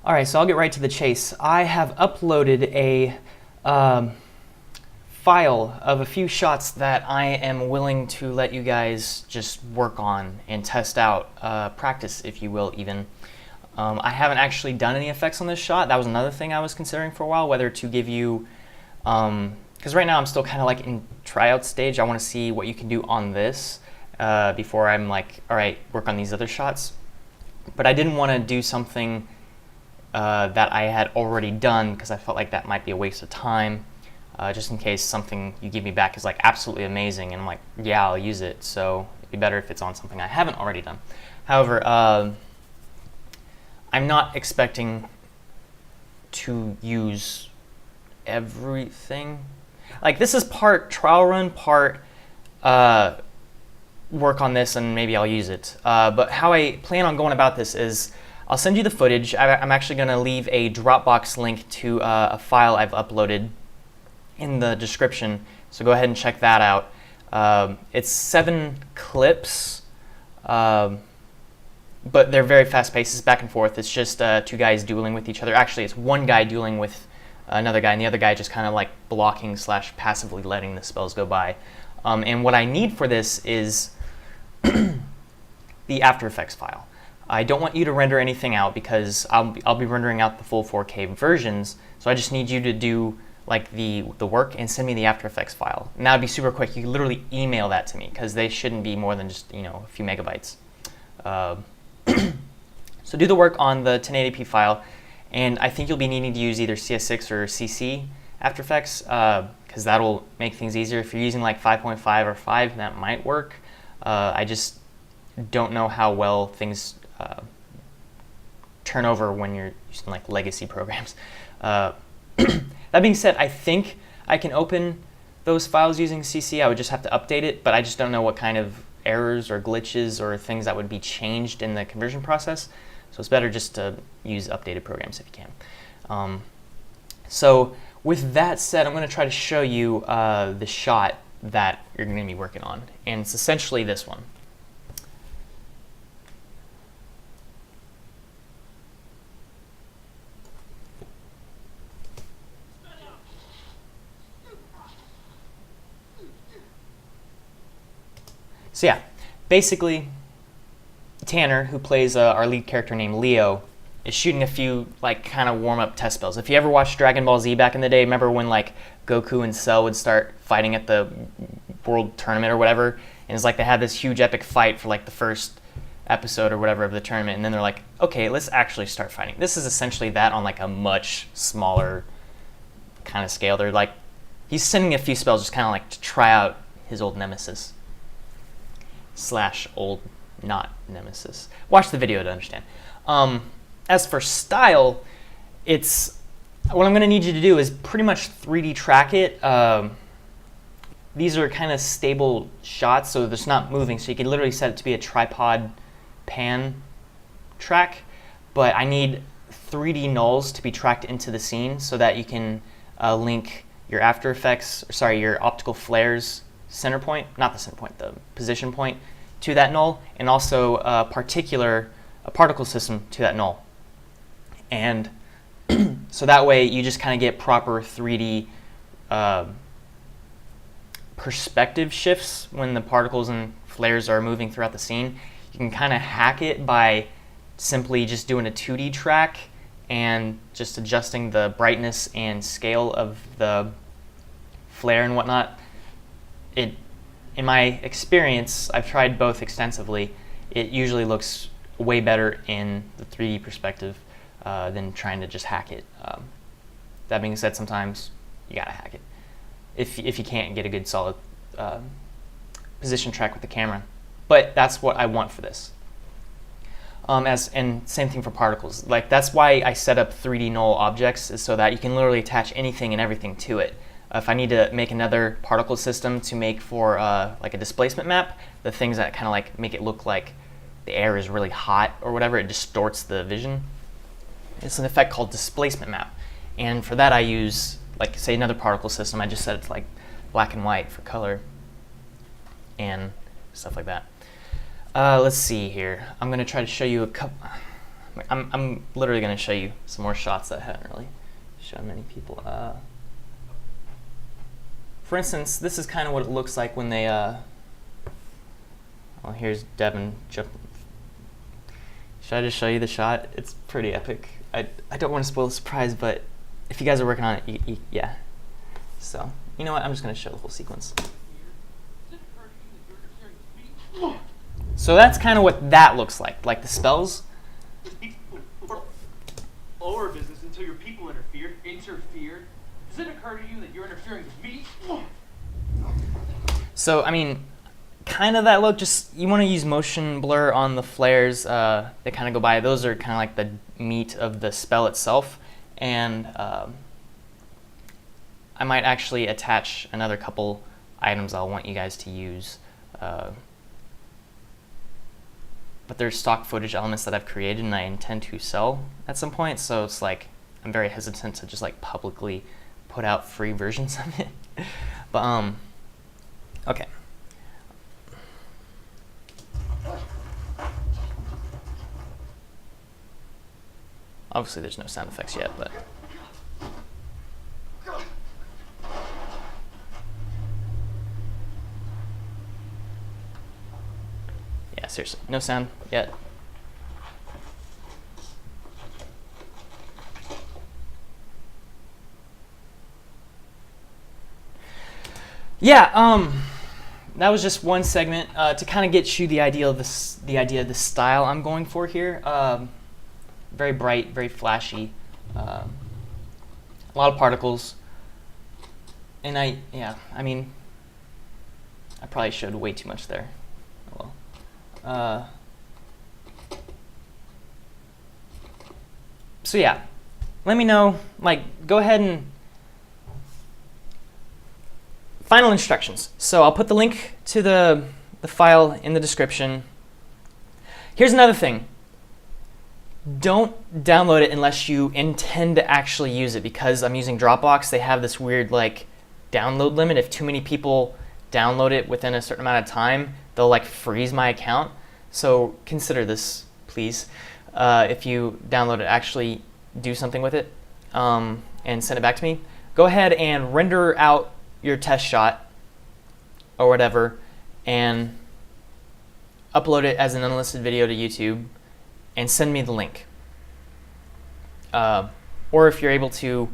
All right, so I'll get right to the chase. I have uploaded a file of a few shots that I am willing to let you guys just work on and test out, practice, if you will, even. I haven't actually done any effects on this shot. That was another thing I was considering for a while, whether to give you, because right now I'm still kind of like in tryout stage. I want to see what you can do on this before I'm like, all right, work on these other shots. But I didn't want to do something that I had already done because I felt like that might be a waste of time, just in case something you give me back is like absolutely amazing and I'm like, yeah, I'll use it. So it'd be better if it's on something I haven't already done. However, I'm not expecting to use everything. Like, this is part trial run, part work on this, and maybe I'll use it. But how I plan on going about this is I'll send you the footage. I'm actually going to leave a Dropbox link to a file I've uploaded in the description, so go ahead and check that out. It's 7 clips, but they're very fast-paced. It's back and forth. It's just 2 guys dueling with each other. Actually, it's 1 guy dueling with another guy, and the other guy just kind of like blocking / passively letting the spells go by. And what I need for this is the After Effects file. I don't want you to render anything out because I'll be rendering out the full 4K versions, so I just need you to do like the work and send me the After Effects file. And that would be super quick. You can literally email that to me because they shouldn't be more than just a few megabytes. So do the work on the 1080p file, and I think you'll be needing to use either CS6 or CC After Effects because that'll make things easier. If you're using like 5.5 or 5, that might work. I just don't know how well things turn over when you're using like legacy programs. That being said, I think I can open those files using CC. I would just have to update it, but I just don't know what kind of errors or glitches or things that would be changed in the conversion process. So it's better just to use updated programs if you can. So with that said, I'm going to try to show you the shot that you're going to be working on, and it's essentially this one. So yeah, basically, Tanner, who plays our lead character named Leo, is shooting a few like kind of warm-up test spells. If you ever watched Dragon Ball Z back in the day, remember when like Goku and Cell would start fighting at the World Tournament or whatever, and it's like they had this huge epic fight for like the first episode or whatever of the tournament, and then they're like, okay, let's actually start fighting. This is essentially that on like a much smaller kind of scale. They're like, he's sending a few spells just kind of like to try out his old nemesis / old not nemesis. Watch the video to understand. As for style, it's what I'm going to need you to do is pretty much 3D track it. These are kind of stable shots, so it's not moving. So you can literally set it to be a tripod pan track. But I need 3D nulls to be tracked into the scene so that you can link your After Effects, your optical flares center point, not the center point, the position point to that null, and also a particle system to that null. And so that way you just kind of get proper 3D perspective shifts when the particles and flares are moving throughout the scene. You can kind of hack it by simply just doing a 2D track and just adjusting the brightness and scale of the flare and whatnot. In my experience, I've tried both extensively. It usually looks way better in the 3D perspective than trying to just hack it. That being said, sometimes you gotta hack it if you can't get a good solid position track with the camera. But that's what I want for this. And same thing for particles. Like, that's why I set up 3D null objects, is so that you can literally attach anything and everything to it. If I need to make another particle system to make for like a displacement map, the things that kind of like make it look like the air is really hot or whatever, it distorts the vision. It's an effect called displacement map. And for that I use, like, say another particle system. I just set it to like black and white for color and stuff like that. Let's see here. I'm going to try to show you a couple. I'm literally going to show you some more shots that I haven't really shown many people. For instance, this is kind of what it looks like when they, well, here's Devin jumping. Should I just show you the shot? It's pretty epic. I don't want to spoil the surprise, but if you guys are working on it, yeah. So, you know what? I'm just going to show the whole sequence. So that's kind of what that looks like the spells. Our business until your people interfered. Does it occur to you that you're interfering with me? So, I mean, kind of that look, just you want to use motion blur on the flares that kind of go by. Those are kind of like the meat of the spell itself. And I might actually attach another couple items I'll want you guys to use. But there's stock footage elements that I've created and I intend to sell at some point. So it's like I'm very hesitant to just like publicly put out free versions of it. But okay. Obviously there's no sound effects yet, but yeah, seriously, no sound yet. Yeah, that was just one segment to kind of get you the idea of the style I'm going for here. Very bright, very flashy, a lot of particles, and I mean, I probably showed way too much there. Oh well. So yeah, let me know. Like, go ahead and. Final instructions. So I'll put the link to the file in the description. Here's another thing. Don't download it unless you intend to actually use it, because I'm using Dropbox. They have this weird like download limit. If too many people download it within a certain amount of time, they'll like freeze my account. So consider this, please. If you download it, actually do something with it and send it back to me. Go ahead and render out your test shot or whatever and upload it as an unlisted video to YouTube and send me the link. Or if you're able to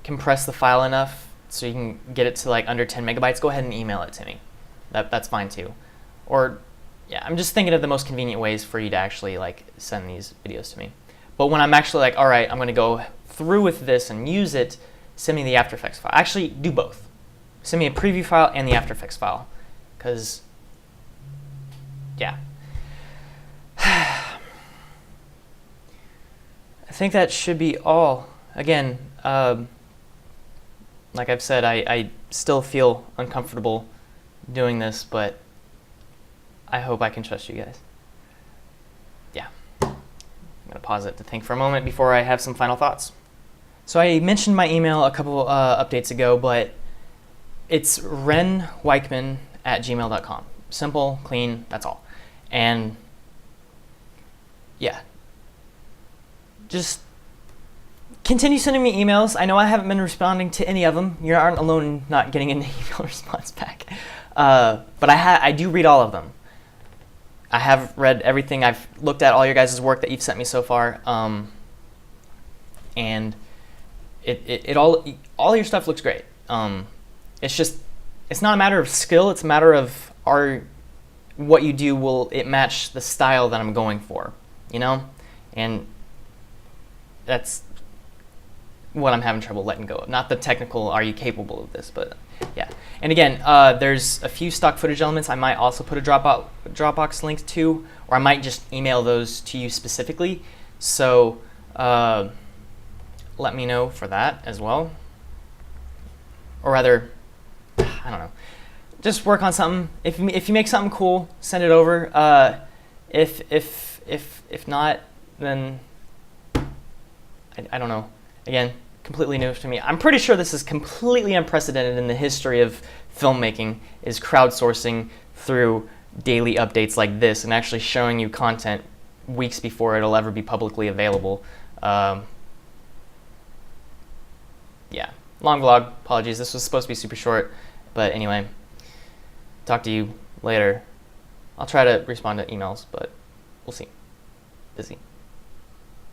compress the file enough so you can get it to like under 10 megabytes, go ahead and email it to me. That's fine too. Or yeah, I'm just thinking of the most convenient ways for you to actually like send these videos to me. But when I'm actually like, all right, I'm going to go through with this and use it, send me the After Effects file. Actually, do both. Send me a preview file and the After Effects file. Because, yeah. I think that should be all. Again, like I've said, I still feel uncomfortable doing this, but I hope I can trust you guys. Yeah. I'm going to pause it to think for a moment before I have some final thoughts. So I mentioned my email a couple updates ago, but it's renweichman@gmail.com. Simple, clean, that's all. And yeah, just continue sending me emails. I know I haven't been responding to any of them. You aren't alone in not getting an email response back. But I do read all of them. I have read everything. I've looked at all your guys' work that you've sent me so far. And all your stuff looks great. It's not a matter of skill. It's a matter of what you do, will it match the style that I'm going for, you know? And that's what I'm having trouble letting go of. Not the technical, are you capable of this, but yeah. And again, there's a few stock footage elements I might also put a Dropbox link to, or I might just email those to you specifically. So let me know for that as well. Or rather, I don't know. Just work on something. If you make something cool, send it over. If not, then I don't know. Again, completely new to me. I'm pretty sure this is completely unprecedented in the history of filmmaking, is crowdsourcing through daily updates like this and actually showing you content weeks before it'll ever be publicly available. Yeah, long vlog. Apologies. This was supposed to be super short, but anyway, talk to you later. I'll try to respond to emails, but we'll see. Busy.